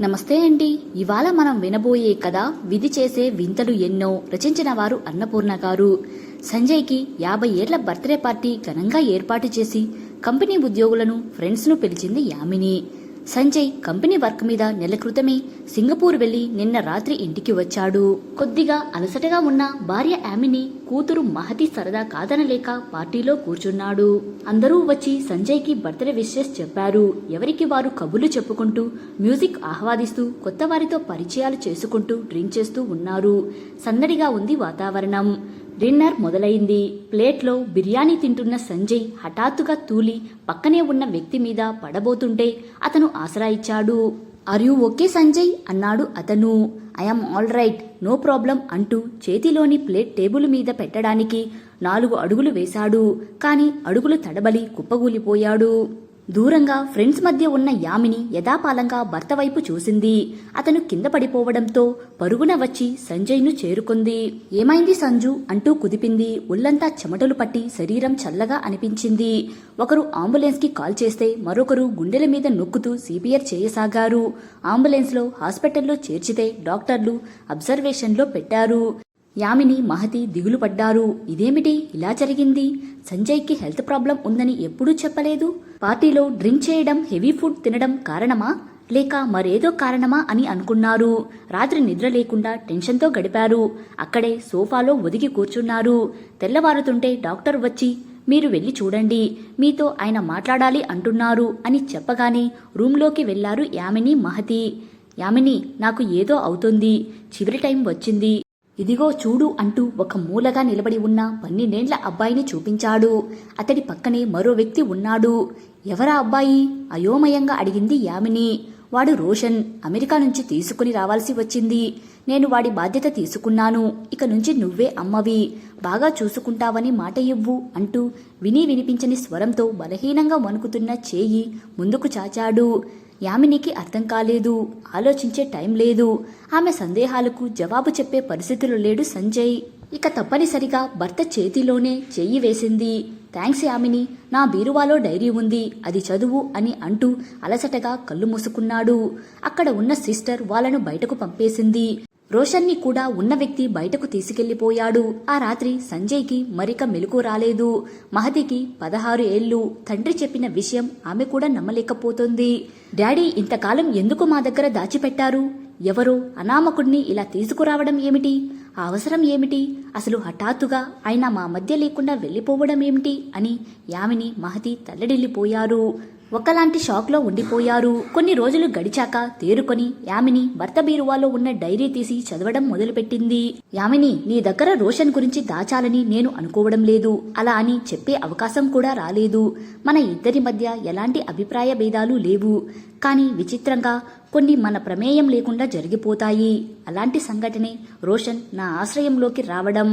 నమస్తే అండి. ఇవాళ మనం వినబోయే కథ విధి చేసే వింతలు ఎన్నో. రచించిన వారు అన్నపూర్ణ గారు. సంజయ్కి 50 ఏళ్ల బర్త్డే పార్టీ ఘనంగా ఏర్పాటు చేసి కంపెనీ ఉద్యోగులను, ఫ్రెండ్స్ను పిలిచింది యామిని. సంజయ్ కంపెనీ వర్క్ మీద నెల క్రితమే సింగపూర్ వెళ్లి నిన్న రాత్రి ఇంటికి వచ్చాడు. కొద్దిగా అలసటగా ఉన్న భార్య యామిని, కూతురు మహతి సరదా కాదనలేక పార్టీలో కూర్చున్నాడు. అందరూ వచ్చి సంజయ్కి బర్త్డే విషెస్ చెప్పారు. ఎవరికి వారు కబుర్లు చెప్పుకుంటూ, మ్యూజిక్ ఆహ్వాదిస్తూ, కొత్త వారితో పరిచయాలు చేసుకుంటూ డ్రింక్ చేస్తూ ఉన్నారు. సందడిగా ఉంది వాతావరణం. డిన్నర్ మొదలైంది. ప్లేట్లో బిర్యానీ తింటున్న సంజయ్ హఠాత్తుగా తూలి పక్కనే ఉన్న వ్యక్తి మీద పడబోతుంటే అతను ఆసరా ఇచ్చాడు. ఆర్ యూ ఓకే సంజయ్ అన్నాడు అతను. I'm all right, no problem అంటూ చేతిలోని ప్లేట్ టేబుల్ మీద పెట్టడానికి 4 అడుగులు వేశాడు. కాని అడుగులు తడబలి కుప్పగూలిపోయాడు. దూరంగా ఫ్రెండ్స్ మధ్య ఉన్న యామిని యథాపాలంగా భర్త వైపు చూసింది. అతను కింద పడిపోవడంతో పరుగున వచ్చి సంజయ్ను చేరుకుంది. ఏమైంది సంజు అంటూ కుదిపింది. ఒళ్లంతా చెమటలు పట్టి శరీరం చల్లగా అనిపించింది. ఒకరు అంబులెన్స్ కి కాల్ చేస్తే మరొకరు గుండెల మీద నొక్కుతూ సిపిఆర్ చేయసాగారు. అంబులెన్స్ లో హాస్పిటల్లో చేర్చితే డాక్టర్లు అబ్జర్వేషన్లో పెట్టారు. యామిని, మహతి దిగులు పడ్డారు. ఇదేమిటి ఇలా జరిగింది? సంజయ్కి హెల్త్ ప్రాబ్లం ఉందని ఎప్పుడూ చెప్పలేదు. పార్టీలో డ్రింక్ చేయడం, హెవీ ఫుడ్ తినడం కారణమా లేక మరేదో కారణమా అని అనుకున్నారు. రాత్రి నిద్ర లేకుండా టెన్షన్తో గడిపారు. అక్కడే సోఫాలో ఒదిగి కూర్చున్నారు. తెల్లవారుతుంటే డాక్టర్ వచ్చి మీరు వెళ్లి చూడండి, మీతో ఆయన మాట్లాడాలి అంటున్నారు అని చెప్పగానే రూంలోకి వెళ్లారు యామిని, మహతి. యామిని, నాకు ఏదో అవుతుంది, చివరి టైం వచ్చింది, ఇదిగో చూడు అంటూ ఒక మూలగా నిలబడి ఉన్న 12 ఏళ్ల అబ్బాయిని చూపించాడు. అతడి పక్కనే మరో వ్యక్తి ఉన్నాడు. ఎవరా అబ్బాయి? అయోమయంగా అడిగింది యామిని. వాడు రోషన్. అమెరికా నుంచి తీసుకుని రావాల్సి వచ్చింది. నేను వాడి బాధ్యత తీసుకున్నాను. ఇక నుంచి నువ్వే అమ్మవి, బాగా చూసుకుంటావని మాట ఇవ్వు అంటూ వినిపించని స్వరంతో బలహీనంగా వణుకుతున్న చేయి ముందుకు చాచాడు. యామినికి అర్థం కాలేదు. ఆలోచించే టైం లేదు. ఆమె సందేహాలకు జవాబు చెప్పే పరిస్థితిలో లేడు సంజయ్. ఇక తప్పనిసరిగా భర్త చేతిలోనే చెయ్యి వేసింది. థ్యాంక్స్ యామిని, నా బీరువాలో డైరీ ఉంది, అది చదువు అని అంటూ అలసటగా కళ్ళు మూసుకున్నాడు. అక్కడ ఉన్న సిస్టర్ వాళ్లను బయటకు పంపేసింది. రోషన్ని కూడా ఉన్న వ్యక్తి బయటకు తీసుకెళ్లిపోయాడు. ఆ రాత్రి సంజయ్కి మరిక మెలకు రాలేదు. మహతికి 16 ఏళ్లు. తండ్రి చెప్పిన విషయం ఆమె కూడా నమ్మలేకపోతుంది. డాడీ ఇంతకాలం ఎందుకు మా దగ్గర దాచిపెట్టారు? ఎవరో అనామకుడిని ఇలా తీసుకురావడం ఏమిటి? ఆ అవసరం ఏమిటి? అసలు హఠాత్తుగా ఆయన మా మధ్య లేకుండా వెళ్లిపోవడం ఏమిటి అని యామిని, మహతి తల్లడిల్లిపోయారు. ఒకలాంటి షాక్లో ఉండిపోయారు. కొన్ని రోజులు గడిచాక తేరుకొని యామిని భర్త బీరువాలో ఉన్న డైరీ తీసి చదవడం మొదలుపెట్టింది. యామిని, నీ దగ్గర రోషన్ గురించి దాచాలని నేను అనుకోవడం లేదు. అలా అని చెప్పే అవకాశం కూడా రాలేదు. మన ఇద్దరి మధ్య ఎలాంటి అభిప్రాయ భేదాలు లేవు. కానీ విచిత్రంగా కొన్ని మన ప్రమేయం లేకుండా జరిగిపోతాయి. అలాంటి సంఘటనే రోషన్ నా ఆశ్రయంలోకి రావడం.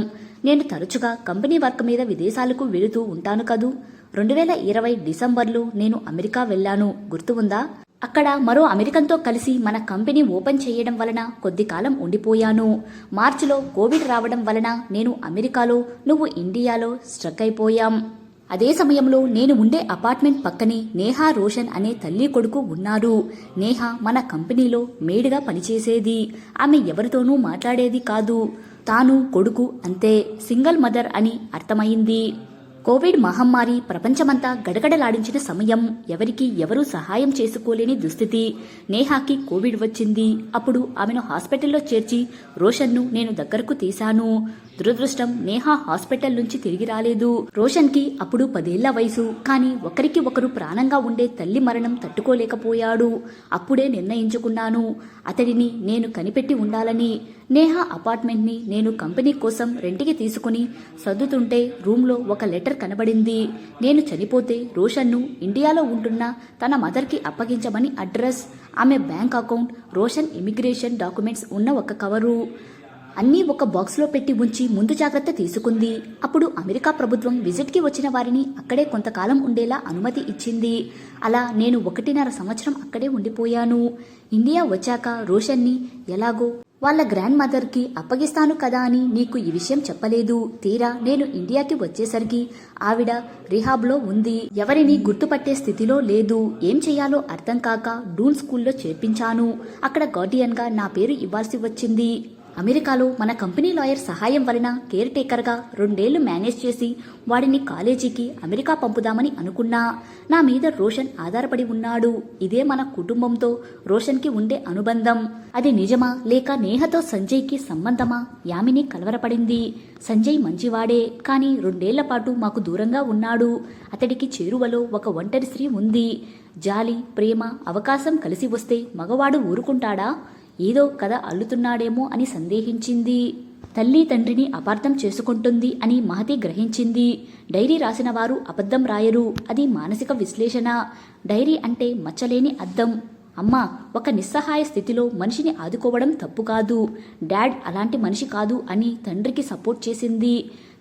నేను తరచుగా కంపెనీ వర్క్ మీద విదేశాలకు వెళుతూ ఉంటాను కదూ. 2020 డిసెంబర్లో నేను అమెరికా వెళ్లాను, గుర్తు ఉందా? అక్కడ మరో అమెరికన్తో కలిసి మన కంపెనీ ఓపెన్ చేయడం వలన కొద్ది కాలం ఉండిపోయాను. మార్చిలో కోవిడ్ రావడం వలన నేను అమెరికాలో, నువ్వు ఇండియాలో స్ట్రక్ అయిపోయాం. అదే సమయంలో నేను ఉండే అపార్ట్మెంట్ పక్కనే నేహా, రోషన్ అనే తల్లి కొడుకు ఉన్నారు. నేహా మన కంపెనీలో మేడ్గా పనిచేసేది. ఆమె ఎవరితోనూ మాట్లాడేది కాదు. తాను కొడుకు అంతే, సింగిల్ మదర్ అని అర్థమైంది. కోవిడ్ మహమ్మారి ప్రపంచమంతా గడగడలాడించిన సమయం. ఎవరికి ఎవరూ సహాయం చేసుకోలేని దుస్థితి. నేహాకి కోవిడ్ వచ్చింది. అప్పుడు ఆమెను హాస్పిటల్లో చేర్చి రోషన్ను నేను దగ్గరకు తీశాను. దురదృష్టం, నేహా హాస్పిటల్ నుంచి తిరిగి రాలేదు. రోషన్కి అప్పుడు 10 ఏళ్ల వయసు. కానీ ఒకరికి ఒకరు ప్రాణంగా ఉండే తల్లి మరణం తట్టుకోలేకపోయాడు. అప్పుడే నిర్ణయించుకున్నాను, అతడిని నేను కనిపెట్టి ఉండాలని. నేహా అపార్ట్మెంట్ని నేను కంపెనీ కోసం రెంట్కి తీసుకుని సర్దుతుంటే రూమ్లో ఒక లెటర్ కనబడింది. నేను చనిపోతే రోషన్ను ఇండియాలో ఉంటున్న తన మదర్కి అప్పగించమని అడ్రస్, ఆమె bank account, Roshan immigration documents ఉన్న ఒక కవరు. అన్నీ ఒక బాక్స్లో పెట్టి ఉంచి ముందు జాగ్రత్త తీసుకుంది. అప్పుడు అమెరికా ప్రభుత్వం విజిట్కి వచ్చిన వారిని అక్కడే కొంతకాలం ఉండేలా అనుమతి ఇచ్చింది. అలా నేను 1.5 సంవత్సరం అక్కడే ఉండిపోయాను. ఇండియా వచ్చాక రోషన్ని ఎలాగో వాళ్ళ గ్రాండ్ మదర్కి అప్పగిస్తాను కదా అని నీకు ఈ విషయం చెప్పలేదు. తీరా నేను ఇండియాకి వచ్చేసరికి ఆవిడ రిహాబ్లో ఉంది. ఎవరిని గుర్తుపట్టే స్థితిలో లేదు. ఏం చెయ్యాలో అర్థం కాక డూన్ స్కూల్లో చేర్పించాను. అక్కడ గార్డియన్గా నా పేరు ఇవ్వాల్సి వచ్చింది. అమెరికాలో మన కంపెనీ లాయర్ సహాయం వలన కేర్ టేకర్గా 2 ఏళ్లు మేనేజ్ చేసి వాడిని కాలేజీకి అమెరికా పంపుదామని అనుకున్నా. నా మీద రోషన్ ఆధారపడి ఉన్నాడు. ఇదే మన కుటుంబంతో రోషన్కి ఉండే అనుబంధం. అది నిజమా లేక నేహతో సంజయ్కి సంబంధమా? యామిని కలవరపడింది. సంజయ్ మంచివాడే, కానీ 2 ఏళ్ల పాటు మాకు దూరంగా ఉన్నాడు. అతడికి చేరువలో ఒక ఒంటరి స్త్రీ ఉంది. జాలి, ప్రేమ, అవకాశం కలిసి వస్తే మగవాడు ఊరుకుంటాడా? ఏదో కథ అల్లుతున్నాడేమో అని సందేహించింది. తల్లి తండ్రిని అపార్థం చేసుకుంటుంది అని మహతి గ్రహించింది. డైరీ రాసిన వారు అబద్ధం రాయరు. అది మానసిక విశ్లేషణ. డైరీ అంటే మచ్చలేని అద్దం. అమ్మా, ఒక నిస్సహాయ స్థితిలో మనిషిని ఆదుకోవడం తప్పు కాదు. డాడ్ అలాంటి మనిషి కాదు అని తండ్రికి సపోర్ట్ చేసింది.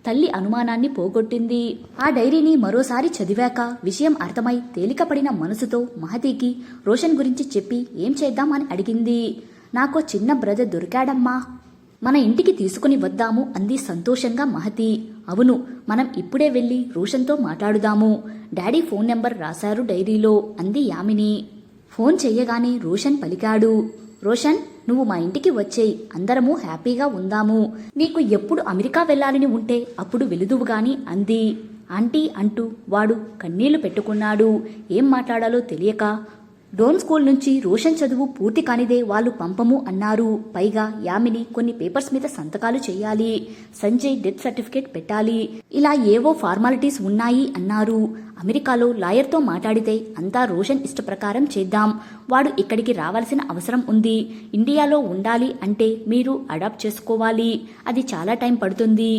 తల్లి అనుమానాన్ని పోగొట్టింది. ఆ డైరీని మరోసారి చదివాక విషయం అర్థమై తేలికపడిన మనసుతో మహతికి రోషన్ గురించి చెప్పి ఏం చేద్దాం అని అడిగింది. నాకో చిన్న బ్రదర్ దొరికాడమ్మా, మన ఇంటికి తీసుకుని వద్దాము అంది సంతోషంగా మహతి. అవును, మనం ఇప్పుడే వెళ్ళి రోషన్తో మాట్లాడుదాము. డాడీ ఫోన్ నెంబర్ రాశారు డైరీలో అంది యామిని. ఫోన్ చెయ్యగానే రోషన్ పలికాడు. రోషన్, నువ్వు మా ఇంటికి వచ్చేయి. అందరము హ్యాపీగా ఉందాము. నీకు ఎప్పుడు అమెరికా వెళ్ళాలని ఉంటే అప్పుడు వెలుదువుగాని అంది. ఆంటీ అంటూ వాడు కన్నీళ్లు పెట్టుకున్నాడు. ఏం మాట్లాడాలో తెలియక, డోన్ స్కూల్ నుంచి రోషన్ చదువు పూర్తి కానిదే వాళ్ళు పంపము అన్నారు. పైగా యామిని కొన్ని పేపర్స్ మీద సంతకాలు చేయాలి. సంజయ్ డెత్ సర్టిఫికేట్ పెట్టాలి. ఇలా ఏవో ఫార్మాలిటీస్ ఉన్నాయి అన్నారు. అమెరికాలో లాయర్తో మాట్లాడితే అంతా రోషన్ ఇష్ట ప్రకారం చేద్దాం. వాడు ఇక్కడికి రావాల్సిన అవసరం ఉంది. ఇండియాలో ఉండాలి అంటే మీరు అడాప్ట్ చేసుకోవాలి. అది చాలా టైం పడుతుంది.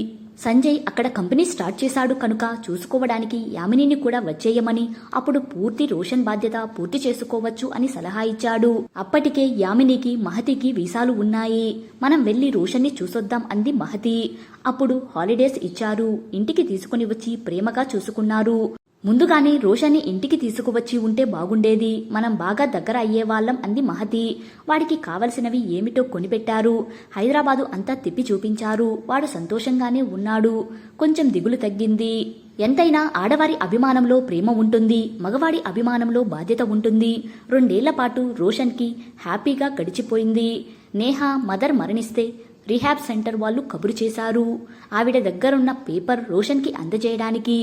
సంజయ్ అక్కడ కంపెనీ స్టార్ట్ చేశాడు కనుక చూసుకోవడానికి యామినిని కూడా వచ్చేయమని, అప్పుడు పూర్తి రోషన్ బాధ్యత పూర్తి చేసుకోవచ్చు అని సలహా ఇచ్చాడు. అప్పటికే యామినికి మహతికి వీసాలు ఉన్నాయి. మనం వెళ్లి రోషన్ని చూసొద్దాం అంది మహతి. అప్పుడు హాలిడేస్ ఇచ్చారు. ఇంటికి తీసుకుని వచ్చి ప్రేమగా చూసుకున్నారు. ముందుగానే రోషన్ని ఇంటికి తీసుకువచ్చి ఉంటే బాగుండేది. మనం బాగా దగ్గర అయ్యేవాళ్లం అంది మహతి. వాడికి కావలసినవి ఏమిటో కొనిపెట్టారు. హైదరాబాదు అంతా తిప్పి చూపించారు. వాడు సంతోషంగానే ఉన్నాడు. కొంచెం దిగులు తగ్గింది. ఎంతైనా ఆడవారి అభిమానంలో ప్రేమ ఉంటుంది, మగవాడి అభిమానంలో బాధ్యత ఉంటుంది. 2 ఏళ్ల పాటు రోషన్కి హ్యాపీగా గడిచిపోయింది. నేహ మదర్ మరణిస్తే రీహాబ్ సెంటర్ వాళ్ళు కబురు చేశారు. ఆవిడ దగ్గరున్న పేపర్ రోషన్కి అందజేయడానికి.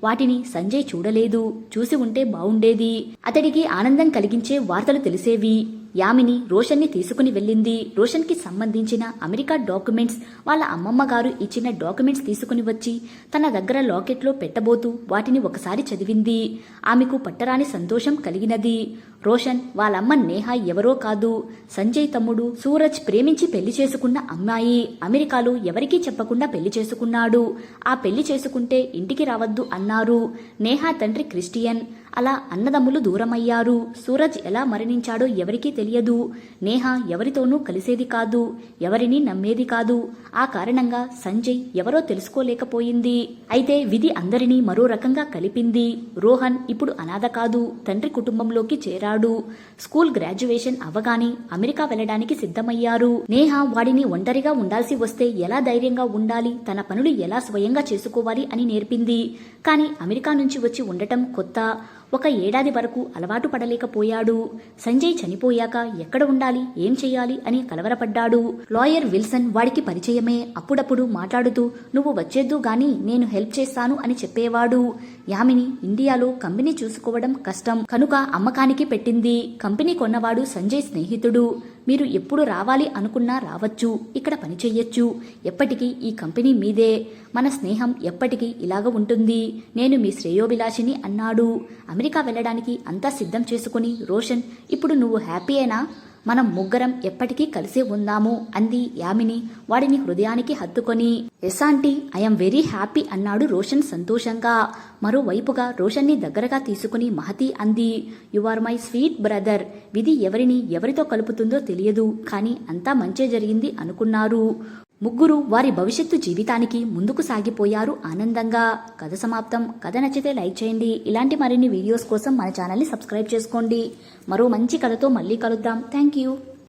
వాటిని సంజయ్ చూడలేదు. చూసి ఉంటే బావుండేది. అతడికి ఆనందం కలిగించే వార్తలు తెలిసేవి. యామిని రోషన్ని తీసుకుని వెళ్ళింది. రోషన్కి సంబంధించిన అమెరికా డాక్యుమెంట్స్, వాళ్ళ అమ్మమ్మ గారు ఇచ్చిన డాక్యుమెంట్స్ తీసుకుని వచ్చి తన దగ్గర లాకెట్లో పెట్టబోతూ వాటిని ఒకసారి చదివింది. ఆమెకు పట్టరాని సంతోషం కలిగినది. రోషన్ వాళ్ళమ్మ నేహ ఎవరో కాదు, సంజయ్ తమ్ముడు సూరజ్ ప్రేమించి పెళ్లి చేసుకున్న అమ్మాయి. అమెరికాలో ఎవరికీ చెప్పకుండా పెళ్లి చేసుకున్నాడు. ఆ పెళ్లి చేసుకుంటే ఇంటికి రావద్దు అన్నారు. నేహ తండ్రి క్రిస్టియన్. అలా అన్నదమ్ములు దూరమయ్యారు. సూరజ్ ఎలా మరణించాడో ఎవరికీ తెలియదు. నేహ ఎవరితోనూ కలిసేది కాదు, ఎవరిని నమ్మేది కాదు. ఆ కారణంగా సంజయ్ ఎవరో తెలుసుకోలేకపోయింది. అయితే విధి అందరినీ మరో రకంగా కలిపింది. రోహన్ ఇప్పుడు అనాథ కాదు, తండ్రి కుటుంబంలోకి చేరాడు. స్కూల్ గ్రాడ్యుయేషన్ అవ్వగానే అమెరికా వెళ్లడానికి సిద్ధమయ్యారు. నేహ వాడిని ఒంటరిగా ఉండాల్సి వస్తే ఎలా ధైర్యంగా ఉండాలి, తన పనులు ఎలా స్వయంగా చేసుకోవాలి అని నేర్పింది. కానీ అమెరికా నుంచి వచ్చి ఉండటం కొత్త. 1 ఏడాది వరకు అలవాటు పడలేకపోయాడు. సంజయ్ చనిపోయాక ఎక్కడ ఉండాలి, ఏం చెయ్యాలి అని కలవరపడ్డాడు. లాయర్ విల్సన్ వాడికి పరిచయమే. అప్పుడప్పుడు మాట్లాడుతూ నువ్వు వచ్చేద్దు గాని నేను హెల్ప్ చేస్తాను అని చెప్పేవాడు. యామిని ఇండియాలో కంపెనీ చూసుకోవడం కష్టం కనుక అమ్మకానికి పెట్టింది. కంపెనీ కొన్నవాడు సంజయ్ స్నేహితుడు. మీరు ఎప్పుడు రావాలి అనుకున్నా రావచ్చు, ఇక్కడ పని చెయ్యొచ్చు. ఎప్పటికీ ఈ కంపెనీ మీదే. మన స్నేహం ఎప్పటికీ ఇలాగ ఉంటుంది. నేను మీ శ్రేయోభిలాషిని అన్నాడు. అమెరికా వెళ్ళడానికి అంతా సిద్ధం చేసుకుని రోషన్, ఇప్పుడు నువ్వు హ్యాపీయేనా? మనం ముగ్గురం ఎప్పటికీ కలిసే ఉందాము అంది యామిని వాడిని హృదయానికి హత్తుకొని. Yes aunty, I'm very happy అన్నాడు రోషన్ సంతోషంగా. మరోవైపుగా రోషన్ని దగ్గరగా తీసుకుని మహతి అంది, you are my sweet brother. విధి ఎవరిని ఎవరితో కలుపుతుందో తెలియదు, కానీ అంతా మంచే జరిగింది అనుకున్నారు. ముగ్గురు వారి భవిష్యత్తు జీవితానికి ముందుకు సాగిపోయారు ఆనందంగా. కథ సమాప్తం. కథ నచ్చితే లైక్ చేయండి. ఇలాంటి మరిన్ని వీడియోస్ కోసం మన ఛానల్ని సబ్స్క్రైబ్ చేసుకోండి. మరో మంచి కథతో మళ్ళీ కలుద్దాం. Thank you.